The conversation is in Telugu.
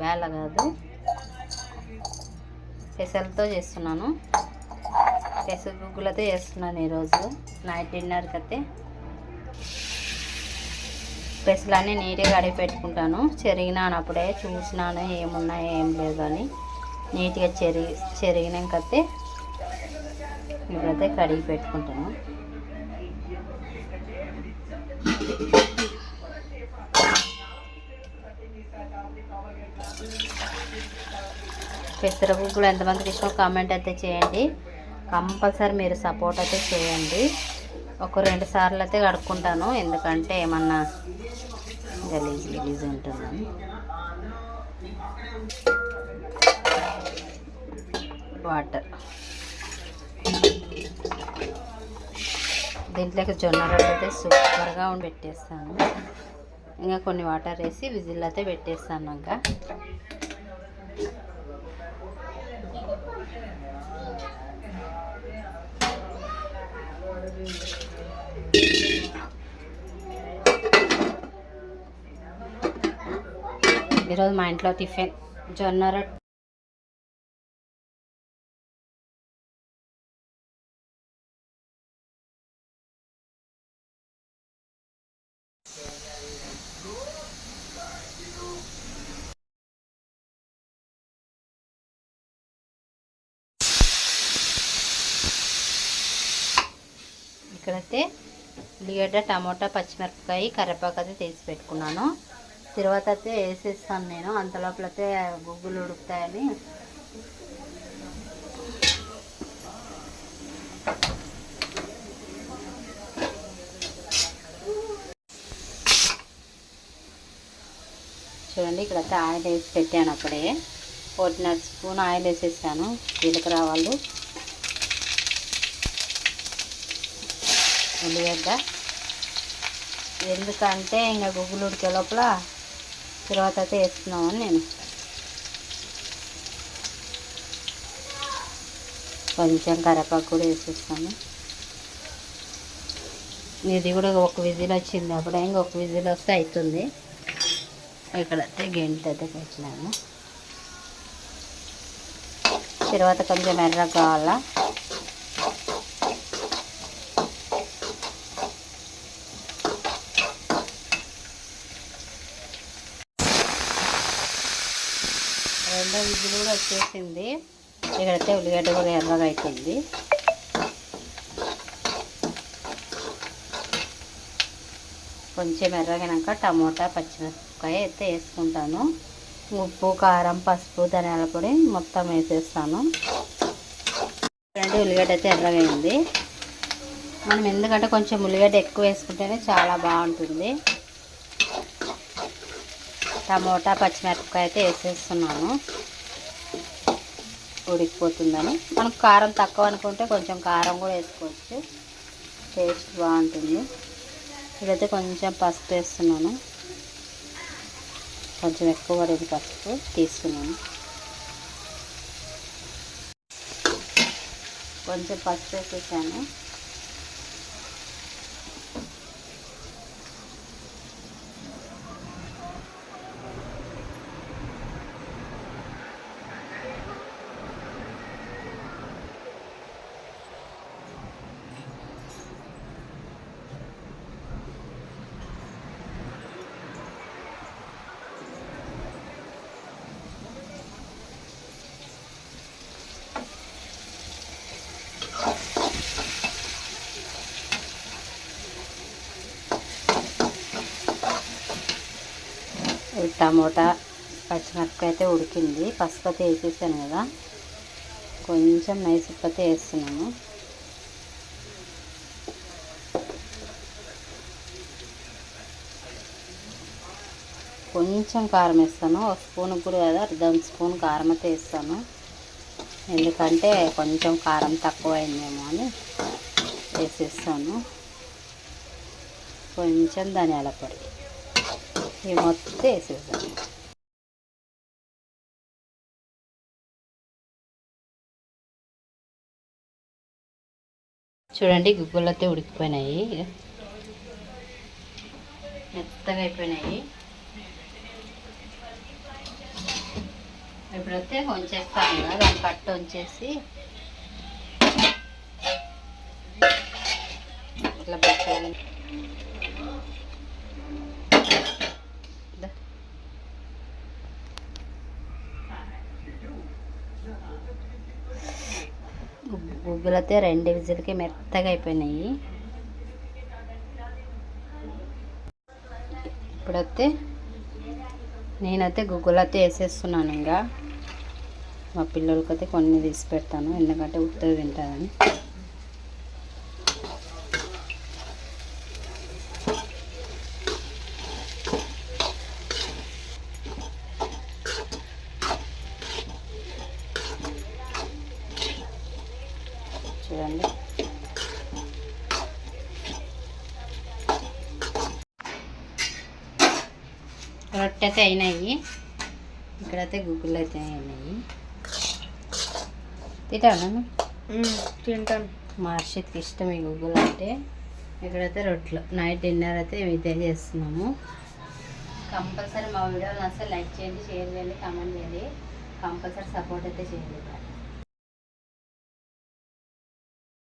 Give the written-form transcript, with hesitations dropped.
బేళ్ళ కాదు, పెసలతో చేస్తున్నాను. పెసర గుగ్గులతో చేస్తున్నాను ఈరోజు నైట్ డిన్నర్కి. అయితే పెసలన్నీ నీట్గా కడిగి పెట్టుకుంటాను. చెరిగినానప్పుడే చూసినాను ఏమున్నాయో ఏం లేదు అని. నీట్గా చెరిగినాకైతే ఇప్పుడైతే కడిగి పెట్టుకుంటాను. పెసర గుగ్గులు ఎంతమందికి ఇష్టం కామెంట్ అయితే చేయండి. కంపల్సరీ మీరు సపోర్ట్ అయితే చేయండి. ఒక 2 సార్లు అయితే కడుక్కుంటాను, ఎందుకంటే ఏమన్నా గలీజ్ ఉంటుందని. వాటర్ దీంట్లోకి జొన్న రొట్టె అయితే సూపర్గా పెట్టేస్తాను. ఇంకా కొన్ని వాటర్ వేసి విజిల్ అయితే పెట్టేస్తాను. ఇంకా ఈరోజు మా ఇంట్లో టిఫిన్ జొన్న రొట్టె. ఇక్కడైతే ఉల్లిగడ్డ, టమోటా, పచ్చిమిరపకాయ, కరివేపాకు అయితే తీసి పెట్టుకున్నాను. తర్వాత అయితే వేసేస్తాను నేను. అంతలోపలైతే గుగ్గులు ఉడుకుతాయని. చూడండి, ఇక్కడైతే ఆయిల్ వేసి పెట్టాను. అప్పుడే 1.5 స్పూన్ ఆయిల్ వేసేసాను. జీలకర్ర, ఆవాలు, ఉల్లిగడ్డ. ఎందుకంటే ఇంకా గుగ్గులు ఉడికే లోపల తర్వాత అయితే వేస్తున్నామని నేను. కొంచెం కరివేపాకు కూడా వేసేస్తాను. ఇది కూడా ఒక విజిల్ వచ్చింది. అప్పుడే ఇంకొక విజిల్ వస్తే అవుతుంది. ఇక్కడైతే గెంట అయితే పెట్టినాను. తర్వాత కొంచెం ఎర్రగా కావాలా. రెండో విజిల్ కూడా వచ్చేసింది. ఇక్కడైతే ఉల్లిగడ్డ కూడా ఎర్రగా అయిపోయింది. కొంచెం ఎర్రగినాక టమోటా, పచ్చిమిరపకాయ అయితే వేసుకుంటాను. ఉప్పు, కారం, పసుపు, ధనియాల పొడి మొత్తం వేసేస్తాను. ఉల్లిగడ్డ అయితే ఎర్రగా అయింది. మనం ఎందుకంటే కొంచెం ఉల్లిగడ్డ ఎక్కువ వేసుకుంటేనే చాలా బాగుంటుంది. టమోటా, పచ్చిమిరపకాయ అయితే వేసేస్తున్నాను, ఉడికిపోతుందని. మనకు కారం తక్కువ అనుకుంటే కొంచెం కారం కూడా వేసుకోవచ్చు, టేస్ట్ బాగుంటుంది. ఇదైతే కొంచెం పసుపు వేస్తున్నాను. కొంచెం ఎక్కువ పడేది పసుపు తీసుకున్నాను. కొంచెం పసుపు వేసేసాను. టమోటా, పచ్చిమిరపకాయ అయితే ఉడికింది. పసుపు అయితే వేసేసాను కదా, కొంచెం నైస్ ఉప్పు అయితే వేస్తున్నాను. కొంచెం కారం వేస్తాను, 1 స్పూన్ కూడా కదా, 1/2 స్పూన్ కారం అయితే వేస్తాను. ఎందుకంటే కొంచెం కారం తక్కువ అయిందేమో అని వేసేస్తాను. కొంచెం ధనియాల పొడి, ఇవి మొత్తం వేసేసాను. చూడండి, గుగ్గులు అయితే ఉడికిపోయినాయి, మెత్తగా అయిపోయినాయి. ఇప్పుడైతే ఉంచేస్తాను కదా, దాన్ని కట్టు ఉంచేసి ఇట్లా పెట్టాలి. గుగ్గులైతే 2 విజిల్కి మెత్తగా అయిపోయినాయి. ఇప్పుడైతే నేనైతే గుగ్గులైతే వేసేస్తున్నాను. ఇంకా మా పిల్లలకైతే కొన్ని తీసి పెడతాను, ఎందుకంటే ఉత్తది తింటారని. చూడండి, రొట్టె అయితే అయినాయి. ఇక్కడైతే గుగ్గులు అయితే అయినాయి. తింటాను, తింటాను. మా హర్షిత్కి ఇష్టం ఈ గుగ్గులు అంటే. ఇక్కడైతే రొట్టెలు నైట్ డిన్నర్ అయితే ఇదే చేస్తున్నాము. కంపల్సరీ మా వీడియోని అసలు లైక్ చేయండి, షేర్ చేయండి, కామెంట్ చేయండి. కంపల్సరీ సపోర్ట్ అయితే చేయండి.